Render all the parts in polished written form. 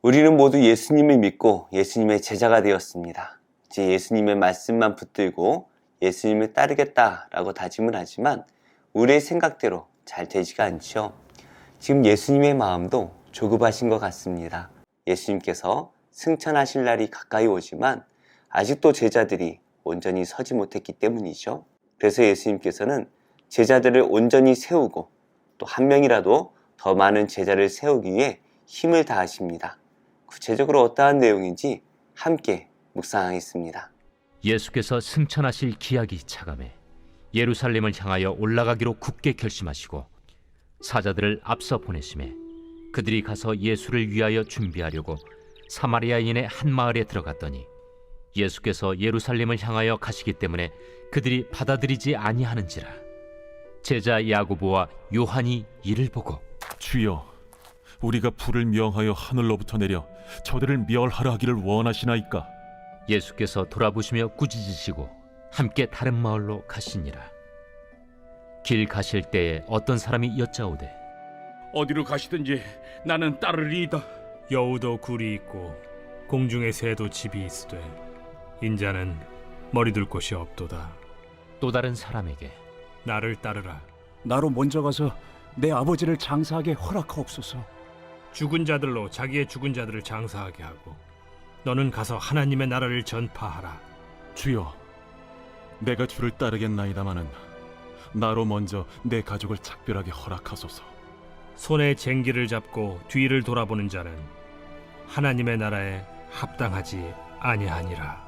우리는 모두 예수님을 믿고 예수님의 제자가 되었습니다. 이제 예수님의 말씀만 붙들고 예수님을 따르겠다라고 다짐을 하지만 우리의 생각대로 잘 되지가 않죠. 지금 예수님의 마음도 조급하신 것 같습니다. 예수님께서 승천하실 날이 가까이 오지만 아직도 제자들이 온전히 서지 못했기 때문이죠. 그래서 예수님께서는 제자들을 온전히 세우고 또 한 명이라도 더 많은 제자를 세우기 위해 힘을 다하십니다. 구체적으로 어떠한 내용인지 함께 묵상하겠습니다. 예수께서 승천하실 기약이 차감해 예루살렘을 향하여 올라가기로 굳게 결심하시고 사자들을 앞서 보내심에 그들이 가서 예수를 위하여 준비하려고 사마리아인의 한 마을에 들어갔더니 예수께서 예루살렘을 향하여 가시기 때문에 그들이 받아들이지 아니하는지라. 제자 야고보와 요한이 이를 보고 주여, 우리가 불을 명하여 하늘로부터 내려 저들을 멸하라 하기를 원하시나이까? 예수께서 돌아보시며 꾸짖으시고 함께 다른 마을로 가시니라. 길 가실 때에 어떤 사람이 여짜오되 어디로 가시든지 나는 따르리이다. 여우도 굴이 있고 공중의 새도 집이 있으되 인자는 머리둘 곳이 없도다. 또 다른 사람에게 나를 따르라. 나로 먼저 가서 내 아버지를 장사하게 허락하옵소서. 죽은 자들로 자기의 죽은 자들을 장사하게 하고 너는 가서 하나님의 나라를 전파하라. 주여, 내가 주를 따르겠나이다마는 나로 먼저 내 가족을 작별하게 허락하소서. 손에 쟁기를 잡고 뒤를 돌아보는 자는 하나님의 나라에 합당하지 아니하니라.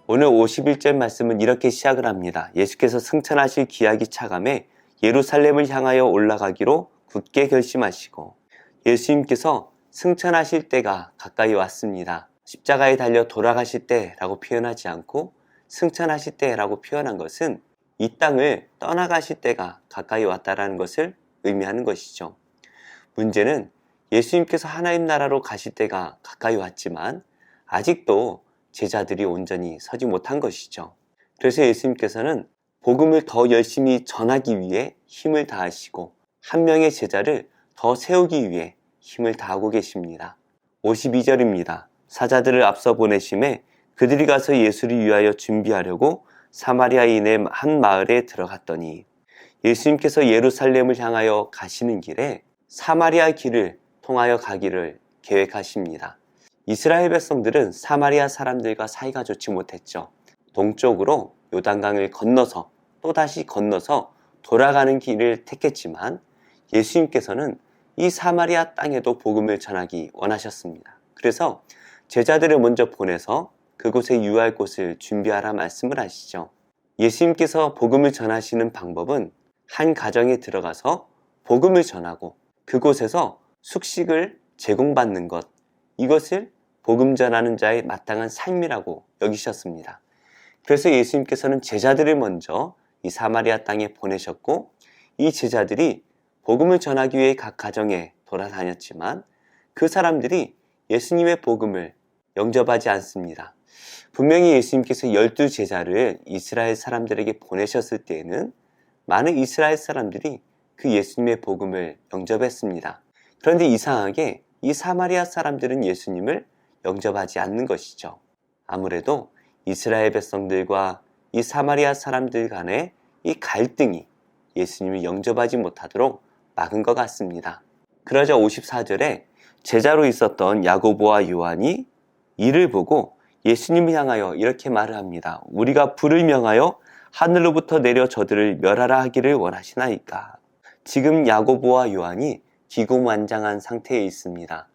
오늘 51절 말씀은 이렇게 시작을 합니다. 예수께서 승천하실 기약이 차감해 예루살렘을 향하여 올라가기로 굳게 결심하시고 예수님께서 승천하실 때가 가까이 왔습니다. 십자가에 달려 돌아가실 때라고 표현하지 않고 승천하실 때라고 표현한 것은 이 땅을 떠나가실 때가 가까이 왔다라는 것을 의미하는 것이죠. 문제는 예수님께서 하나님 나라로 가실 때가 가까이 왔지만 아직도 제자들이 온전히 서지 못한 것이죠. 그래서 예수님께서는 복음을 더 열심히 전하기 위해 힘을 다하시고 한 명의 제자를 더 세우기 위해 힘을 다하고 계십니다. 52절입니다. 사자들을 앞서 보내심에 그들이 가서 예수를 위하여 준비하려고 사마리아인의 한 마을에 들어갔더니 예수님께서 예루살렘을 향하여 가시는 길에 사마리아 길을 통하여 가기를 계획하십니다. 이스라엘 백성들은 사마리아 사람들과 사이가 좋지 못했죠. 동쪽으로 요단강을 건너서 또다시 건너서 돌아가는 길을 택했지만 예수님께서는 이 사마리아 땅에도 복음을 전하기 원하셨습니다. 그래서 제자들을 먼저 보내서 그곳에 유할 곳을 준비하라 말씀을 하시죠. 예수님께서 복음을 전하시는 방법은 한 가정에 들어가서 복음을 전하고 그곳에서 숙식을 제공받는 것, 이것을 복음 전하는 자의 마땅한 삶이라고 여기셨습니다. 그래서 예수님께서는 제자들을 먼저 이 사마리아 땅에 보내셨고 이 제자들이 복음을 전하기 위해 각 가정에 돌아다녔지만 그 사람들이 예수님의 복음을 영접하지 않습니다. 분명히 예수님께서 12제자를 이스라엘 사람들에게 보내셨을 때에는 많은 이스라엘 사람들이 그 예수님의 복음을 영접했습니다. 그런데 이상하게 이 사마리아 사람들은 예수님을 영접하지 않는 것이죠. 아무래도 이스라엘 백성들과 이 사마리아 사람들 간의 이 갈등이 예수님을 영접하지 못하도록 막은 것 같습니다. 그러자 54절에 제자로 있었던 야고보와 요한이 이를 보고 예수님을 향하여 이렇게 말을 합니다. 우리가 불을 명하여 하늘로부터 내려 저들을 멸하라 하기를 원하시나이까. 지금 야고보와 요한이 기고만장한 상태에 있습니다.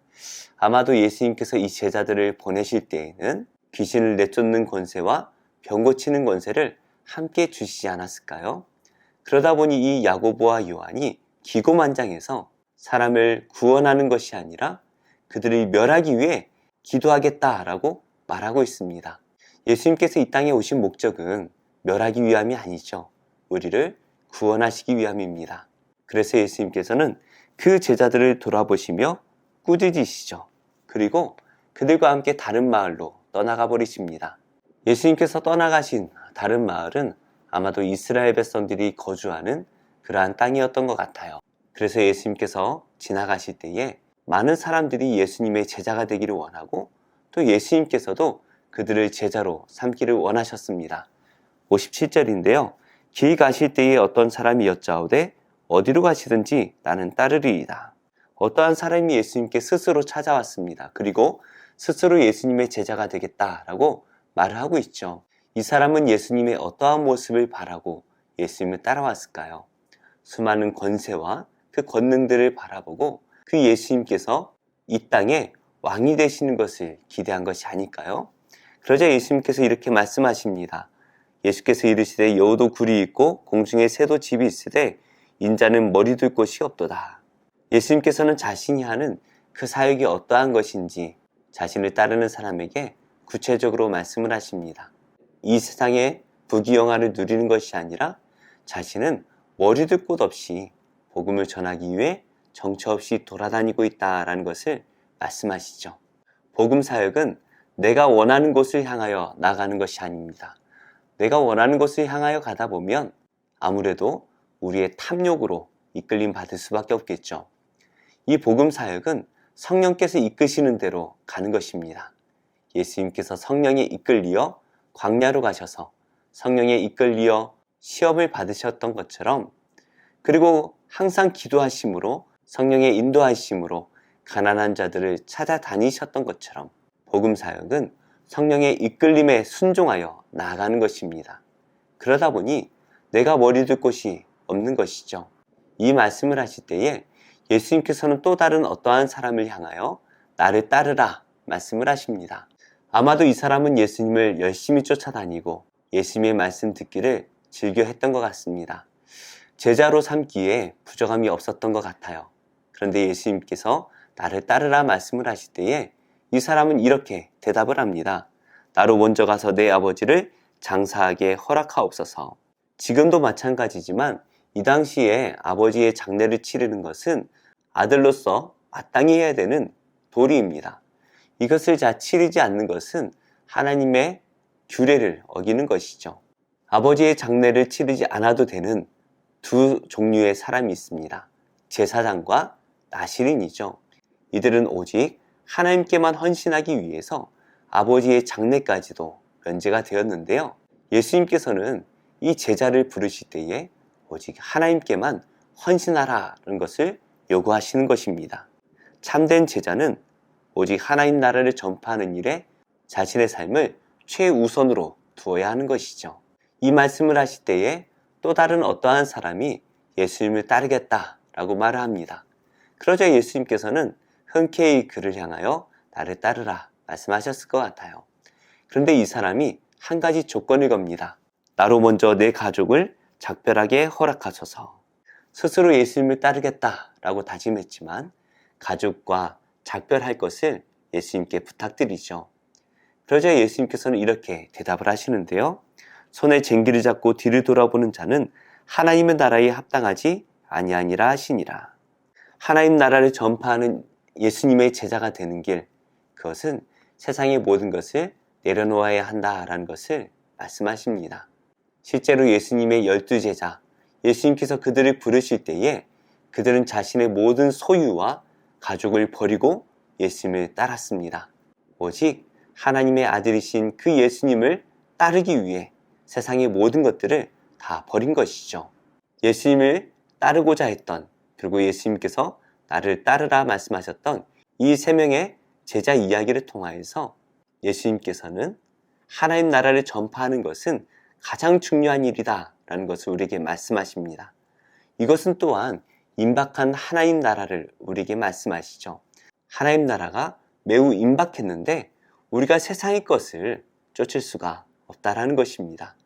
아마도 예수님께서 이 제자들을 보내실 때에는 귀신을 내쫓는 권세와 병 고치는 권세를 함께 주시지 않았을까요? 그러다 보니 이 야고보와 요한이 기고만장해서 사람을 구원하는 것이 아니라 그들을 멸하기 위해 기도하겠다라고 말하고 있습니다. 예수님께서 이 땅에 오신 목적은 멸하기 위함이 아니죠. 우리를 구원하시기 위함입니다. 그래서 예수님께서는 그 제자들을 돌아보시며 꾸짖으시죠. 그리고 그들과 함께 다른 마을로 떠나가 버리십니다. 예수님께서 떠나가신 다른 마을은 아마도 이스라엘 백성들이 거주하는 그러한 땅이었던 것 같아요. 그래서 예수님께서 지나가실 때에 많은 사람들이 예수님의 제자가 되기를 원하고 또 예수님께서도 그들을 제자로 삼기를 원하셨습니다. 57절인데요. 길 가실 때에 어떤 사람이 여짜오되 어디로 가시든지 나는 따르리이다. 어떠한 사람이 예수님께 스스로 찾아왔습니다. 그리고 스스로 예수님의 제자가 되겠다라고 말을 하고 있죠. 이 사람은 예수님의 어떠한 모습을 바라고 예수님을 따라왔을까요? 수많은 권세와 그 권능들을 바라보고 그 예수님께서 이 땅에 왕이 되시는 것을 기대한 것이 아닐까요? 그러자 예수님께서 이렇게 말씀하십니다. 예수께서 이르시되 여우도 굴이 있고 공중에 새도 집이 있으되 인자는 머리 둘 곳이 없도다. 예수님께서는 자신이 하는 그 사역이 어떠한 것인지 자신을 따르는 사람에게 구체적으로 말씀을 하십니다. 이 세상의 부귀영화를 누리는 것이 아니라 자신은 머리 둘 곳 없이 복음을 전하기 위해 정처 없이 돌아다니고 있다라는 것을 말씀하시죠. 복음 사역은 내가 원하는 곳을 향하여 나가는 것이 아닙니다. 내가 원하는 곳을 향하여 가다 보면 아무래도 우리의 탐욕으로 이끌림 받을 수밖에 없겠죠. 이 복음 사역은 성령께서 이끄시는 대로 가는 것입니다. 예수님께서 성령에 이끌리어 광야로 가셔서 성령에 이끌리어 시험을 받으셨던 것처럼 그리고 항상 기도하심으로 성령의 인도하심으로 가난한 자들을 찾아다니셨던 것처럼 복음 사역은 성령의 이끌림에 순종하여 나아가는 것입니다. 그러다 보니 내가 머리 둘 곳이 없는 것이죠. 이 말씀을 하실 때에 예수님께서는 또 다른 어떠한 사람을 향하여 나를 따르라 말씀을 하십니다. 아마도 이 사람은 예수님을 열심히 쫓아다니고 예수님의 말씀 듣기를 즐겨 했던 것 같습니다. 제자로 삼기에 부족함이 없었던 것 같아요. 그런데 예수님께서 나를 따르라 말씀을 하실 때에 이 사람은 이렇게 대답을 합니다. 나로 먼저 가서 내 아버지를 장사하게 허락하옵소서. 지금도 마찬가지지만 이 당시에 아버지의 장례를 치르는 것은 아들로서 마땅히 해야 되는 도리입니다. 이것을 치르지 않는 것은 하나님의 규례를 어기는 것이죠. 아버지의 장례를 치르지 않아도 되는 두 종류의 사람이 있습니다. 제사장과 나시린이죠. 이들은 오직 하나님께만 헌신하기 위해서 아버지의 장례까지도 면제가 되었는데요. 예수님께서는 이 제자를 부르실 때에 오직 하나님께만 헌신하라는 것을 요구하시는 것입니다. 참된 제자는 오직 하나님 나라를 전파하는 일에 자신의 삶을 최우선으로 두어야 하는 것이죠. 이 말씀을 하실 때에 또 다른 어떠한 사람이 예수님을 따르겠다라고 말을 합니다. 그러자 예수님께서는 흔쾌히 그를 향하여 나를 따르라 말씀하셨을 것 같아요. 그런데 이 사람이 한 가지 조건을 겁니다. 나로 먼저 내 가족을 작별하게 허락하소서. 스스로 예수님을 따르겠다라고 다짐했지만 가족과 작별할 것을 예수님께 부탁드리죠. 그러자 예수님께서는 이렇게 대답을 하시는데요. 손에 쟁기를 잡고 뒤를 돌아보는 자는 하나님의 나라에 합당하지 아니하니라 하시니라. 하나님 나라를 전파하는 예수님의 제자가 되는 길, 그것은 세상의 모든 것을 내려놓아야 한다라는 것을 말씀하십니다. 실제로 예수님의 12제자, 예수님께서 그들을 부르실 때에 그들은 자신의 모든 소유와 가족을 버리고 예수님을 따랐습니다. 오직 하나님의 아들이신 그 예수님을 따르기 위해 세상의 모든 것들을 다 버린 것이죠. 예수님을 따르고자 했던, 그리고 예수님께서 나를 따르라 말씀하셨던 이 세 명의 제자 이야기를 통하여서 예수님께서는 하나님 나라를 전파하는 것은 가장 중요한 일이다 라는 것을 우리에게 말씀하십니다. 이것은 또한 임박한 하나님 나라를 우리에게 말씀하시죠. 하나님 나라가 매우 임박했는데 우리가 세상의 것을 쫓을 수가 없다라는 것입니다.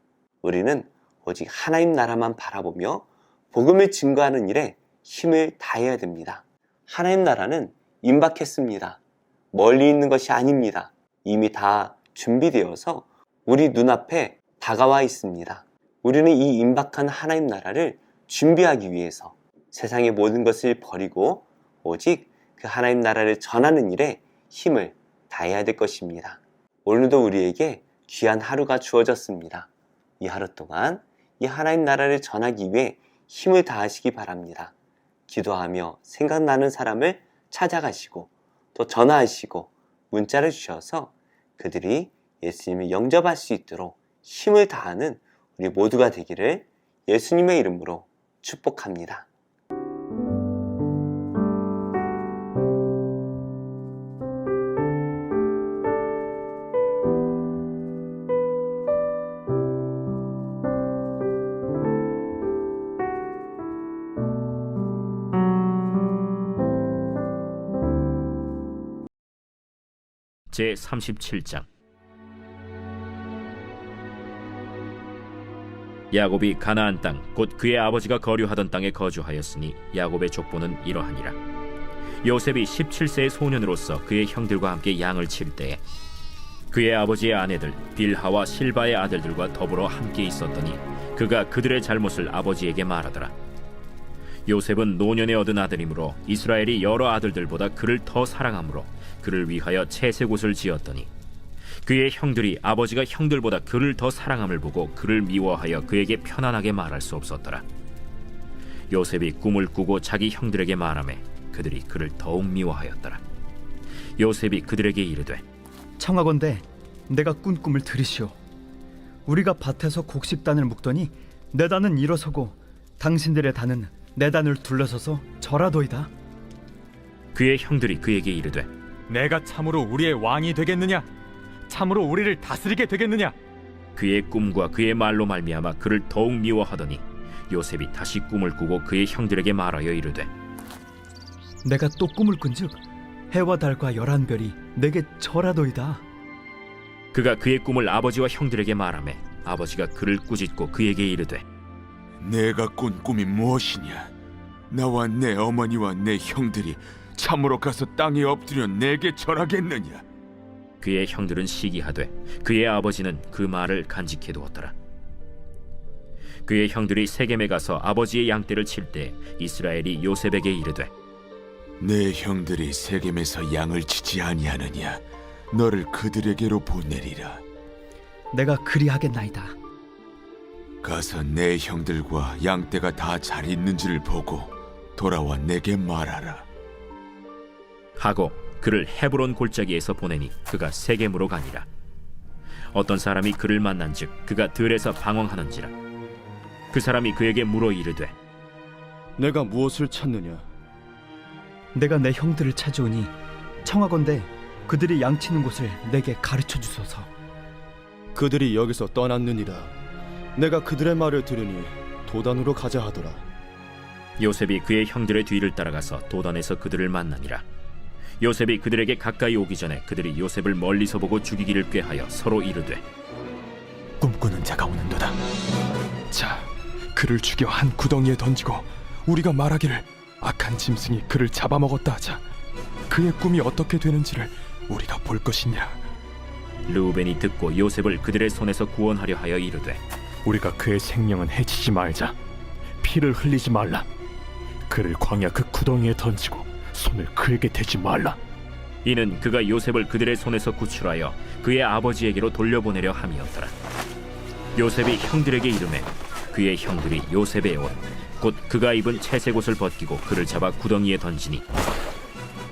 우리는 오직 하나님 나라만 바라보며 복음을 증거하는 일에 힘을 다해야 됩니다. 하나님 나라는 임박했습니다. 멀리 있는 것이 아닙니다. 이미 다 준비되어서 우리 눈앞에 다가와 있습니다. 우리는 이 임박한 하나님 나라를 준비하기 위해서 세상의 모든 것을 버리고 오직 그 하나님 나라를 전하는 일에 힘을 다해야 될 것입니다. 오늘도 우리에게 귀한 하루가 주어졌습니다. 이 하루 동안 이 하나님 나라를 전하기 위해 힘을 다하시기 바랍니다. 기도하며 생각나는 사람을 찾아가시고 또 전화하시고 문자를 주셔서 그들이 예수님을 영접할 수 있도록 힘을 다하는 우리 모두가 되기를 예수님의 이름으로 축복합니다. 제 37장. 야곱이 가나안 땅 곧 그의 아버지가 거류하던 땅에 거주하였으니 야곱의 족보는 이러하니라. 요셉이 17세의 소년으로서 그의 형들과 함께 양을 칠 때에 그의 아버지의 아내들 빌하와 실바의 아들들과 더불어 함께 있었더니 그가 그들의 잘못을 아버지에게 말하더라. 요셉은 노년에 얻은 아들이므로 이스라엘이 여러 아들들보다 그를 더 사랑하므로 그를 위하여 채색옷을 지었더니 그의 형들이 아버지가 형들보다 그를 더 사랑함을 보고 그를 미워하여 그에게 편안하게 말할 수 없었더라. 요셉이 꿈을 꾸고 자기 형들에게 말하매 그들이 그를 더욱 미워하였더라. 요셉이 그들에게 이르되 청하건대 내가 꾼 꿈을 들으시오. 우리가 밭에서 곡식단을 묶더니 내 단은 일어서고 당신들의 단은 내 단을 둘러서서 절하도이다. 그의 형들이 그에게 이르되 내가 참으로 우리의 왕이 되겠느냐? 참으로 우리를 다스리게 되겠느냐? 그의 꿈과 그의 말로 말미암아 그를 더욱 미워하더니 요셉이 다시 꿈을 꾸고 그의 형들에게 말하여 이르되 내가 또 꿈을 꾼즉 해와 달과 11별이 내게 절하도이다. 그가 그의 꿈을 아버지와 형들에게 말하매 아버지가 그를 꾸짖고 그에게 이르되 내가 꾼 꿈이 무엇이냐? 나와 내 어머니와 내 형들이 참으로 가서 땅에 엎드려 내게 절하겠느냐? 그의 형들은 시기하되 그의 아버지는 그 말을 간직해 두었더라. 그의 형들이 세겜에 가서 아버지의 양떼를 칠 때 이스라엘이 요셉에게 이르되 내 형들이 세겜에서 양을 치지 아니하느냐? 너를 그들에게로 보내리라. 내가 그리하겠나이다. 가서 내 형들과 양떼가 다 잘 있는지를 보고 돌아와 내게 말하라. 하고 그를 헤브론 골짜기에서 보내니 그가 세겜으로 가니라. 어떤 사람이 그를 만난즉 그가 들에서 방황하는지라. 그 사람이 그에게 물어 이르되 내가 무엇을 찾느냐? 내가 내 형들을 찾아오니 청하건대 그들이 양치는 곳을 내게 가르쳐 주소서. 그들이 여기서 떠났느니라. 내가 그들의 말을 들으니 도단으로 가자 하더라. 요셉이 그의 형들의 뒤를 따라가서 도단에서 그들을 만나니라. 요셉이 그들에게 가까이 오기 전에 그들이 요셉을 멀리서 보고 죽이기를 꾀하여 서로 이르되 꿈꾸는 자가 오는도다. 자, 그를 죽여 한 구덩이에 던지고 우리가 말하기를 악한 짐승이 그를 잡아먹었다 하자. 그의 꿈이 어떻게 되는지를 우리가 볼 것이냐. 르우벤이 듣고 요셉을 그들의 손에서 구원하려 하여 이르되 우리가 그의 생명은 해치지 말자. 피를 흘리지 말라. 그를 광야 그 구덩이에 던지고 손을 그에게 대지 말라. 이는 그가 요셉을 그들의 손에서 구출하여 그의 아버지에게로 돌려보내려 함이었더라. 요셉이 형들에게 이르매 그의 형들이 요셉의 옷 곧 그가 입은 채색 옷을 벗기고 그를 잡아 구덩이에 던지니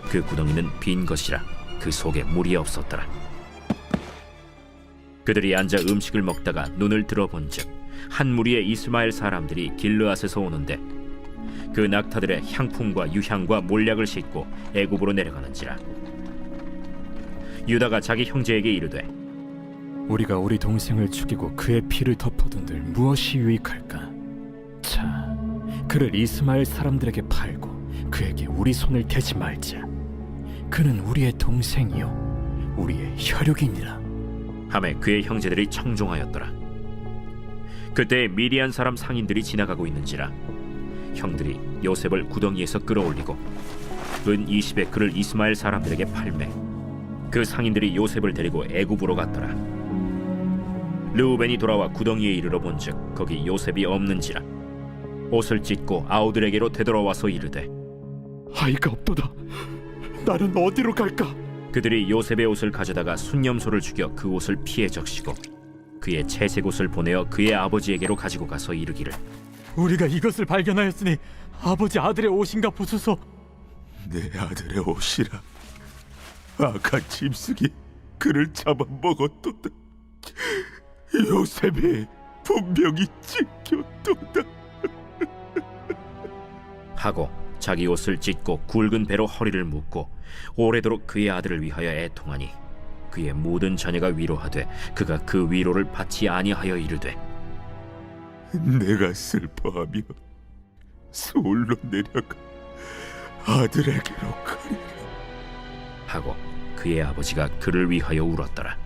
그 구덩이는 빈 것이라 그 속에 물이 없었더라. 그들이 앉아 음식을 먹다가 눈을 들어본즉 한 무리의 이스마엘 사람들이 길르앗에서 오는데 그 낙타들의 향품과 유향과 몰약을 싣고 애굽으로 내려가는지라. 유다가 자기 형제에게 이르되 우리가 우리 동생을 죽이고 그의 피를 덮어둔들 무엇이 유익할까? 자, 그를 이스마엘 사람들에게 팔고 그에게 우리 손을 대지 말자. 그는 우리의 동생이요 우리의 혈육이니라. 하매 그의 형제들이 청종하였더라. 그때 미디안 사람 상인들이 지나가고 있는지라 형들이 요셉을 구덩이에서 끌어올리고 은 20에 그를 이스마엘 사람들에게 팔매 그 상인들이 요셉을 데리고 애굽으로 갔더라. 르우벤이 돌아와 구덩이에 이르러 본즉 거기 요셉이 없는지라 옷을 찢고 아우들에게로 되돌아와서 이르되 아이가 없도다. 나는 어디로 갈까? 그들이 요셉의 옷을 가져다가 순념소를 죽여 그 옷을 피에 적시고 그의 채색 옷을 보내어 그의 아버지에게로 가지고 가서 이르기를 우리가 이것을 발견하였으니 아버지 아들의 옷인가 보소서. 내 아들의 옷이라. 악한 짐승이 그를 잡아먹었도다. 요셉이 분명히 찢겼도다. 하고 자기 옷을 찢고 굵은 배로 허리를 묶고 오래도록 그의 아들을 위하여 애통하니 그의 모든 자녀가 위로하되 그가 그 위로를 받지 아니하여 이르되 내가 슬퍼하며 서울로 내려가 아들에게로 가리라 하고 그의 아버지가 그를 위하여 울었더라.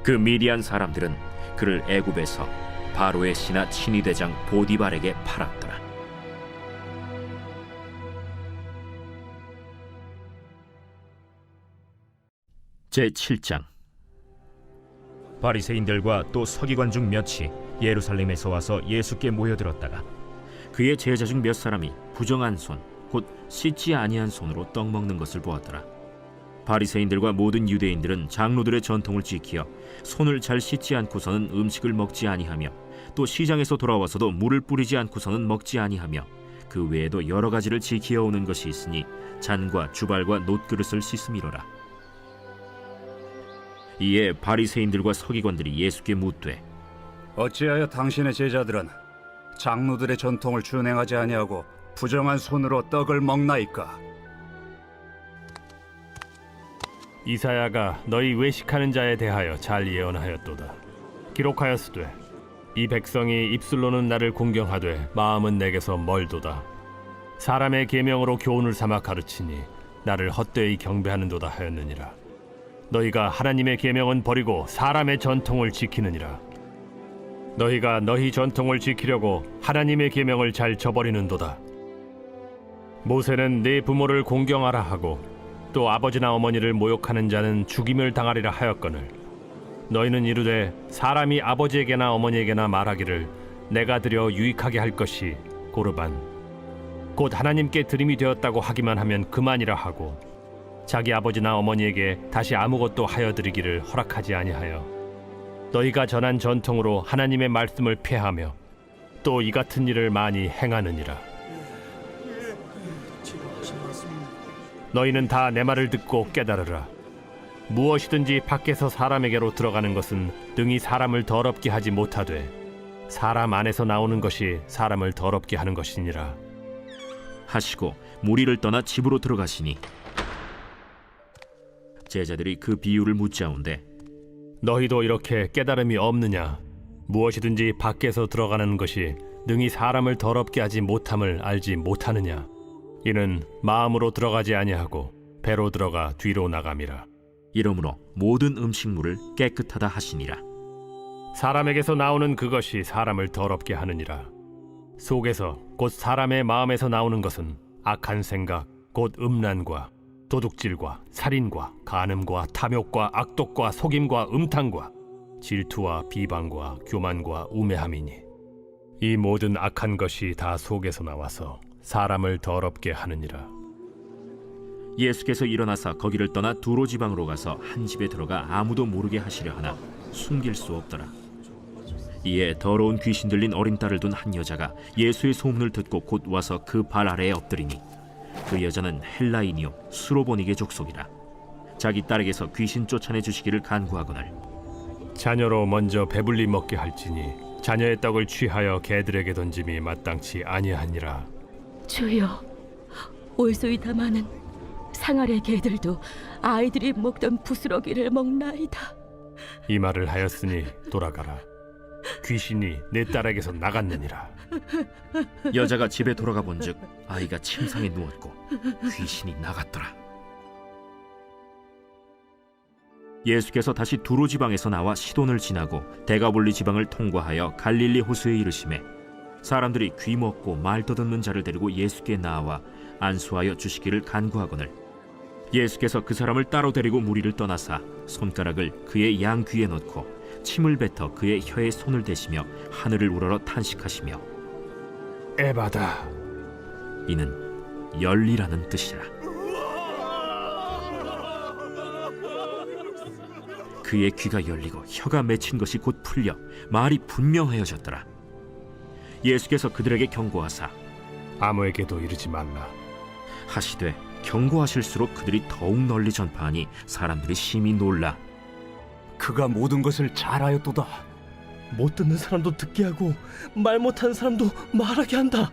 그 미디안 사람들은 그를 애굽에서 바로의 신하 친위대장 보디발에게 팔았더라. 제7장. 바리새인들과 또 서기관 중 몇이 예루살렘에서 와서 예수께 모여들었다가 그의 제자 중 몇 사람이 부정한 손, 곧 씻지 아니한 손으로 떡 먹는 것을 보았더라. 바리새인들과 모든 유대인들은 장로들의 전통을 지키어 손을 잘 씻지 않고서는 음식을 먹지 아니하며 또 시장에서 돌아와서도 물을 뿌리지 않고서는 먹지 아니하며 그 외에도 여러 가지를 지키어 오는 것이 있으니 잔과 주발과 놋그릇을 씻음이로라. 이에 바리새인들과 서기관들이 예수께 묻되 어찌하여 당신의 제자들은 장로들의 전통을 준행하지 아니하고 부정한 손으로 떡을 먹나이까? 이사야가 너희 외식하는 자에 대하여 잘 예언하였도다. 기록하였으되 이 백성이 입술로는 나를 공경하되 마음은 내게서 멀도다. 사람의 계명으로 교훈을 삼아 가르치니 나를 헛되이 경배하는도다 하였느니라. 너희가 하나님의 계명은 버리고 사람의 전통을 지키느니라. 너희가 너희 전통을 지키려고 하나님의 계명을 잘 저버리는도다. 모세는 네 부모를 공경하라 하고 또 아버지나 어머니를 모욕하는 자는 죽임을 당하리라 하였거늘 너희는 이르되 사람이 아버지에게나 어머니에게나 말하기를 내가 드려 유익하게 할 것이 고르반 곧 하나님께 드림이 되었다고 하기만 하면 그만이라 하고 자기 아버지나 어머니에게 다시 아무것도 하여 드리기를 허락하지 아니하여 너희가 전한 전통으로 하나님의 말씀을 폐하며 또 이 같은 일을 많이 행하느니라. 너희는 다 내 말을 듣고 깨달으라. 무엇이든지 밖에서 사람에게로 들어가는 것은 능히 사람을 더럽게 하지 못하되 사람 안에서 나오는 것이 사람을 더럽게 하는 것이니라 하시고 무리를 떠나 집으로 들어가시니 제자들이 그 비유를 묻자온데 너희도 이렇게 깨달음이 없느냐? 무엇이든지 밖에서 들어가는 것이 능히 사람을 더럽게 하지 못함을 알지 못하느냐? 이는 마음으로 들어가지 아니하고 배로 들어가 뒤로 나감이라. 이러므로 모든 음식물을 깨끗하다 하시니라. 사람에게서 나오는 그것이 사람을 더럽게 하느니라. 속에서 곧 사람의 마음에서 나오는 것은 악한 생각 곧 음란과 도둑질과 살인과 간음과 탐욕과 악독과 속임과 음탕과 질투와 비방과 교만과 우매함이니 이 모든 악한 것이 다 속에서 나와서 사람을 더럽게 하느니라. 예수께서 일어나사 거기를 떠나 두로 지방으로 가서 한 집에 들어가 아무도 모르게 하시려 하나 숨길 수 없더라. 이에 더러운 귀신 들린 어린 딸을 둔 한 여자가 예수의 소문을 듣고 곧 와서 그 발 아래에 엎드리니 그 여자는 헬라인이요 수로보니게 족속이라. 자기 딸에게서 귀신 쫓아내 주시기를 간구하거늘 자녀로 먼저 배불리 먹게 할지니 자녀의 떡을 취하여 개들에게 던짐이 마땅치 아니하니라. 주여, 올소이다 마는 상아래 개들도 아이들이 먹던 부스러기를 먹나이다. 이 말을 하였으니 돌아가라. 귀신이 내 딸에게서 나갔느니라. 여자가 집에 돌아가 본즉 아이가 침상에 누웠고 귀신이 나갔더라. 예수께서 다시 두로 지방에서 나와 시돈을 지나고 데가볼리 지방을 통과하여 갈릴리 호수에 이르시매 사람들이 귀 먹고 말 더듬는 자를 데리고 예수께 나와 안수하여 주시기를 간구하거늘 예수께서 그 사람을 따로 데리고 무리를 떠나사 손가락을 그의 양 귀에 넣고 침을 뱉어 그의 혀에 손을 대시며 하늘을 우러러 탄식하시며 에바다, 이는 열리라는 뜻이라. 그의 귀가 열리고 혀가 맺힌 것이 곧 풀려 말이 분명하여졌더라. 예수께서 그들에게 경고하사 아무에게도 이르지 말라. 하시되 경고하실수록 그들이 더욱 널리 전파하니 사람들이 심히 놀라. 그가 모든 것을 잘하였도다. 못 듣는 사람도 듣게 하고 말 못하는 사람도 말하게 한다.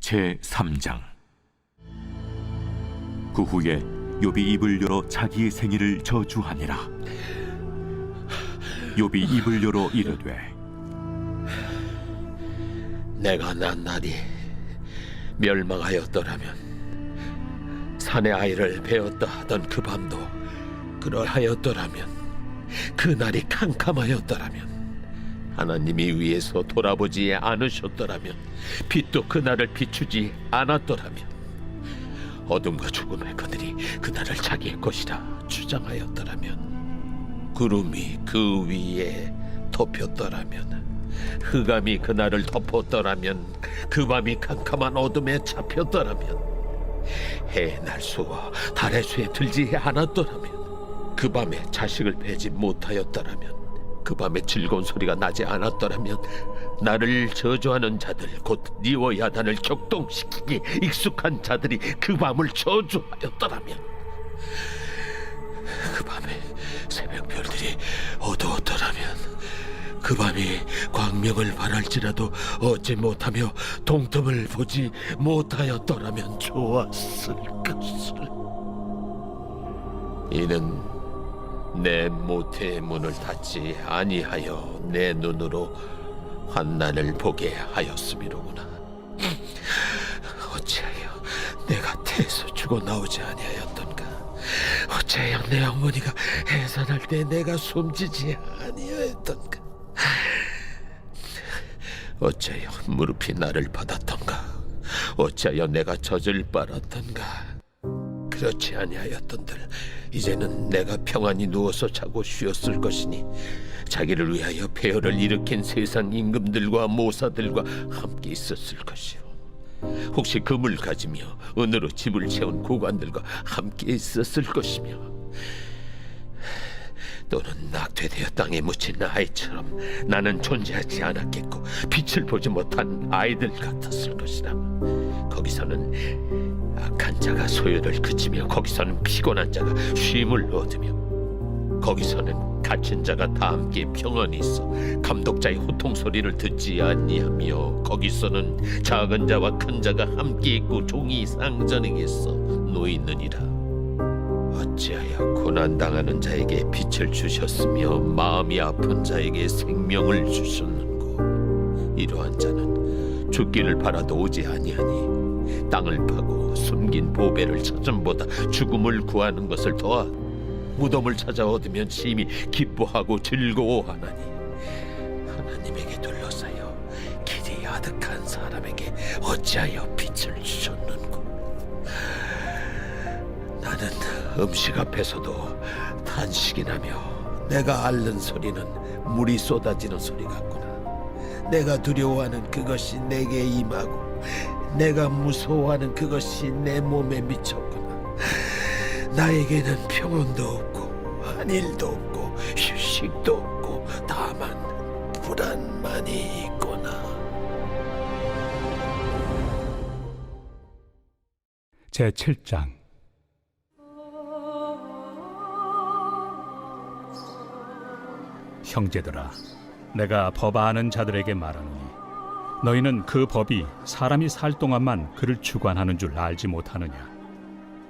제3장. 그 후에 욥이 입을 열어 자기의 생일을 저주하니라. 욥이 입을 열어 이르되, 내가 난 날이 멸망하였더라면, 산의 아이를 베었다 하던 그 밤도 그러하였더라면, 그 날이 캄캄하였더라면, 하나님이 위에서 돌아보지 않으셨더라면, 빛도 그 날을 비추지 않았더라면, 어둠과 죽음의 그들이 그 날을 자기의 것이라 주장하였더라면, 구름이 그 위에 덮였더라면, 흑암이 그 날을 덮었더라면, 그 밤이 캄캄한 어둠에 잡혔더라면, 해의 날수와 달의 수에 들지 않았더라면, 그 밤에 자식을 베지 못하였더라면, 그 밤에 즐거운 소리가 나지 않았더라면, 나를 저주하는 자들 곧 니워 야단을 격동시키기 익숙한 자들이 그 밤을 저주하였더라면, 그 밤에 새벽별들이 어두웠더라면, 그 밤이 광명을 발할지라도 얻지 못하며 동틈을 보지 못하였더라면 좋았을 것을. 이는 내 모태의 문을 닫지 아니하여 내 눈으로 환난을 보게 하였음이로구나. 어찌하여 내가 태에서 죽어 나오지 아니하였던가? 어찌하여 내 어머니가 해산할 때 내가 숨지지 아니하였던가? 어찌하여 무릎이 나를 받았던가? 어찌하여 내가 젖을 빨았던가? 그렇지 아니하였던들 이제는 내가 평안히 누워서 자고 쉬었을 것이니, 자기를 위하여 폐허를 일으킨 세상 임금들과 모사들과 함께 있었을 것이요, 혹시 금을 가지며 은으로 집을 채운 고관들과 함께 있었을 것이며, 또는 낙태되어 땅에 묻힌 아이처럼 나는 존재하지 않았겠고 빛을 보지 못한 아이들 같았을 것이다. 거기서는 악한 자가 소요를 그치며, 거기서는 피곤한 자가 쉼을 얻으며, 거기서는 갇힌 자가 다 함께 평안히 있어 감독자의 호통 소리를 듣지 아니하며, 거기서는 작은 자와 큰 자가 함께 있고 종이 상전에게서 놓이느니라. 어찌하여 고난당하는 자에게 빛을 주셨으며 마음이 아픈 자에게 생명을 주셨는고? 이러한 자는 죽기를 바라도 오지 아니하니, 땅을 파고 숨긴 보배를 찾음보다 죽음을 구하는 것을 더하 무덤을 찾아 얻으면 심히 기뻐하고 즐거워하나니, 하나님에게 둘러싸여 길이 아득한 사람에게 어찌하여 빛을 주셨는고? 나는 음식 앞에서도 탄식이 나며, 내가 앓는 소리는 물이 쏟아지는 소리 같구나. 내가 두려워하는 그것이 내게 임하고, 내가 무서워하는 그것이 내 몸에 미쳤구나. 나에게는 평온도 없고 안일도 없고 휴식도 없고 다만 불안만이 있구나. 제7장. 형제들아, 내가 법아하는 자들에게 말하노니, 너희는 그 법이 사람이 살 동안만 그를 주관하는 줄 알지 못하느냐?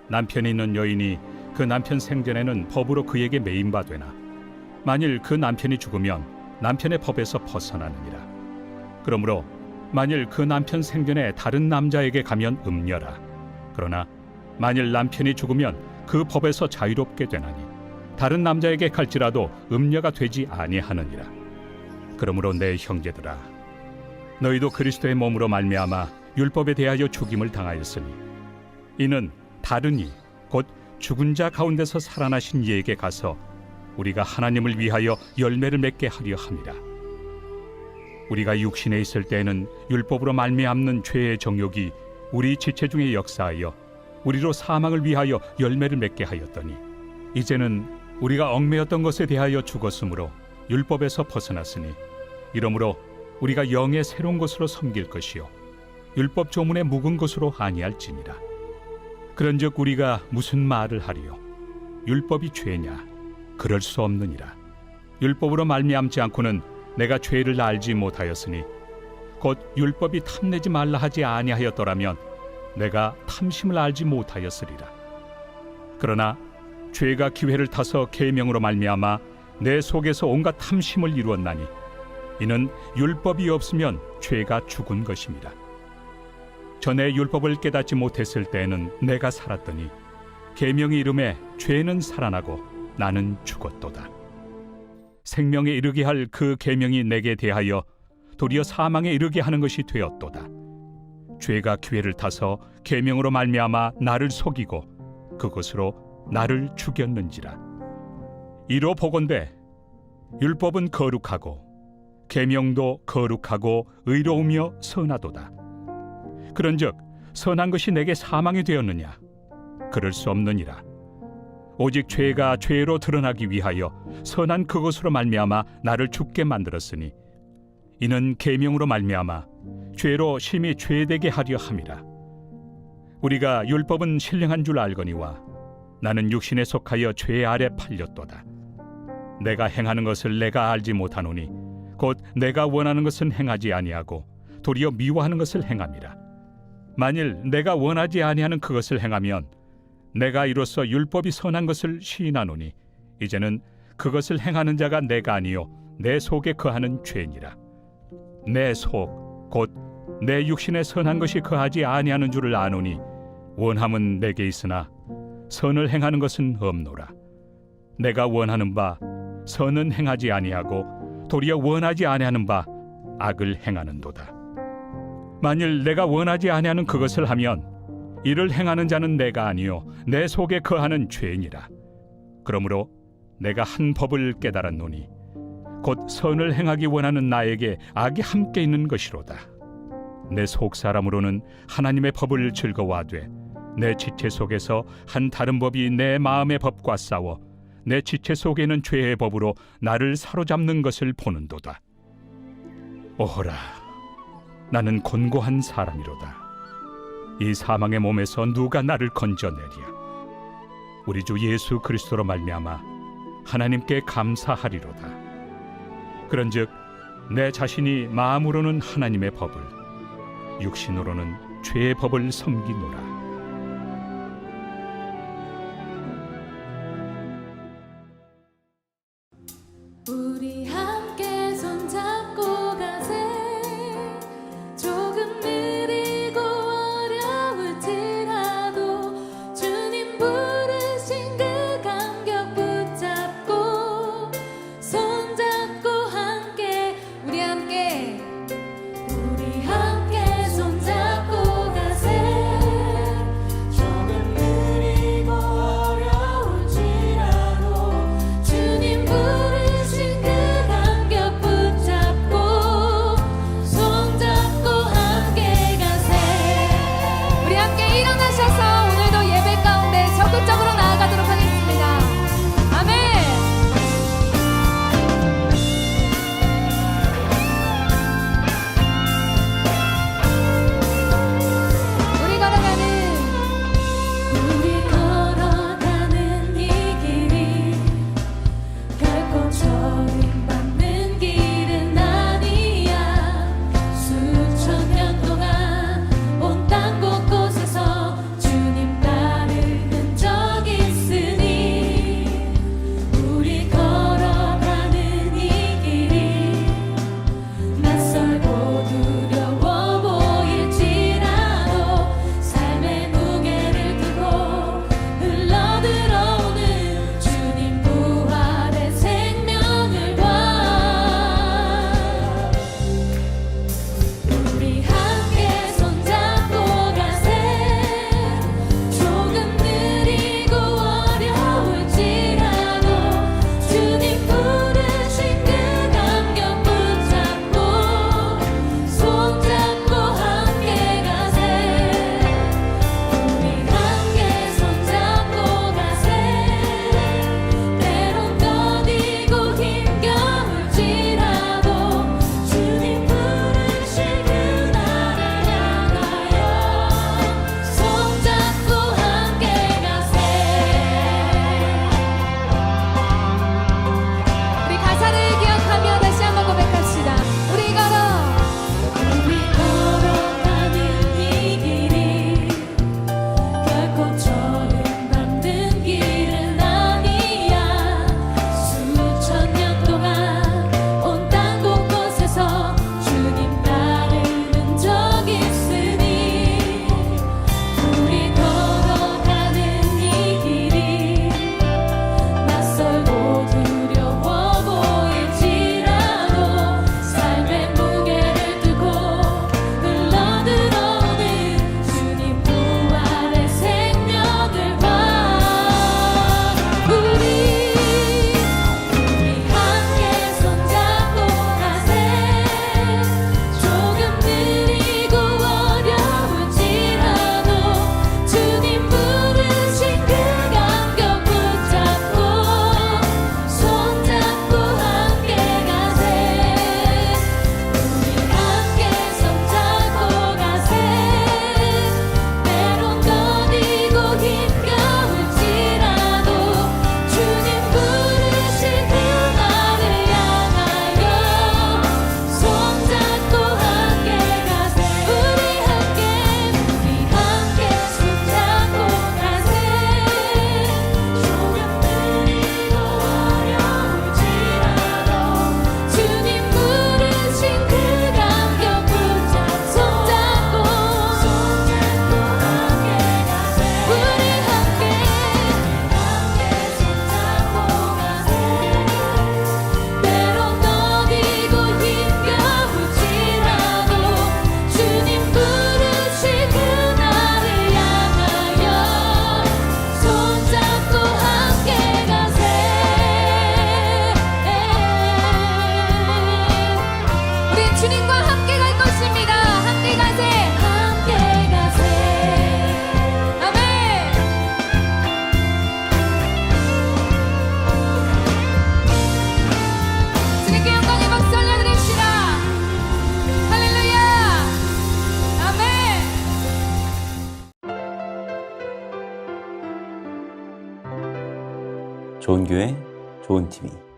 남편이 있는 여인이 그 남편 생전에는 법으로 그에게 매인바 되나, 만일 그 남편이 죽으면 남편의 법에서 벗어나느니라. 그러므로 만일 그 남편 생전에 다른 남자에게 가면 음녀라. 그러나 만일 남편이 죽으면 그 법에서 자유롭게 되나니, 다른 남자에게 갈지라도 음녀가 되지 아니하느니라. 그러므로 내 형제들아, 너희도 그리스도의 몸으로 말미암아 율법에 대하여 죽임을 당하였으니, 이는 다른 이 곧 죽은 자 가운데서 살아나신 이에게 가서 우리가 하나님을 위하여 열매를 맺게 하려 함이라. 우리가 육신에 있을 때에는 율법으로 말미암는 죄의 정욕이 우리 지체 중에 역사하여 우리로 사망을 위하여 열매를 맺게 하였더니, 이제는 우리가 얽매였던 것에 대하여 죽었으므로 율법에서 벗어났으니, 이러므로 우리가 영의 새로운 것으로 섬길 것이요 율법 조문의 묵은 것으로 아니할지니라. 그런즉 우리가 무슨 말을 하리요? 율법이 죄냐? 그럴 수 없느니라. 율법으로 말미암지 않고는 내가 죄를 알지 못하였으니 곧 율법이 탐내지 말라 하지 아니하였더라면 내가 탐심을 알지 못하였으리라. 그러나 죄가 기회를 타서 계명으로 말미암아 내 속에서 온갖 탐심을 이루었나니 이는 율법이 없으면 죄가 죽은 것입니다. 전에 율법을 깨닫지 못했을 때에는 내가 살았더니 계명이 이름에 죄는 살아나고 나는 죽었도다. 생명에 이르게 할 그 계명이 내게 대하여 도리어 사망에 이르게 하는 것이 되었도다. 죄가 기회를 타서 계명으로 말미암아 나를 속이고 그것으로 나를 죽였는지라. 이로 보건대 율법은 거룩하고 계명도 거룩하고 의로우며 선하도다. 그런즉 선한 것이 내게 사망이 되었느냐? 그럴 수 없느니라. 오직 죄가 죄로 드러나기 위하여 선한 그것으로 말미암아 나를 죽게 만들었으니 이는 계명으로 말미암아 죄로 심히 죄되게 하려 함이라. 우리가 율법은 신령한 줄 알거니와 나는 육신에 속하여 죄 아래 팔렸도다. 내가 행하는 것을 내가 알지 못하노니 곧 내가 원하는 것은 행하지 아니하고 도리어 미워하는 것을 행함이라. 만일 내가 원하지 아니하는 그것을 행하면 내가 이로써 율법이 선한 것을 시인하노니 이제는 그것을 행하는 자가 내가 아니요 내 속에 거하는 죄니라. 내 속 곧 내 육신에 선한 것이 거하지 아니하는 줄을 아노니 원함은 내게 있으나 선을 행하는 것은 없노라. 내가 원하는 바 선은 행하지 아니하고 도리어 원하지 아니하는 바 악을 행하는도다. 만일 내가 원하지 아니하는 그것을 하면 이를 행하는 자는 내가 아니요 내 속에 거하는 죄니라. 그러므로 내가 한 법을 깨달았노니 곧 선을 행하기 원하는 나에게 악이 함께 있는 것이로다. 내 속 사람으로는 하나님의 법을 즐거워하되 내 지체 속에서 한 다른 법이 내 마음의 법과 싸워 내 지체 속에는 죄의 법으로 나를 사로잡는 것을 보는도다. 오호라, 나는 곤고한 사람이로다. 이 사망의 몸에서 누가 나를 건져내랴? 우리 주 예수 그리스도로 말미암아 하나님께 감사하리로다. 그런즉 내 자신이 마음으로는 하나님의 법을, 육신으로는 죄의 법을 섬기노라. 우리 함께 손잡고 가세. 조금 느리고 어려울지라도 주님 부르신 그 감격 붙잡고 손잡고 함께 우리 함께 손잡고 가세. 조금 느리고 어려울지라도 주님 부르신 그 감격 붙잡고 좋은 TV.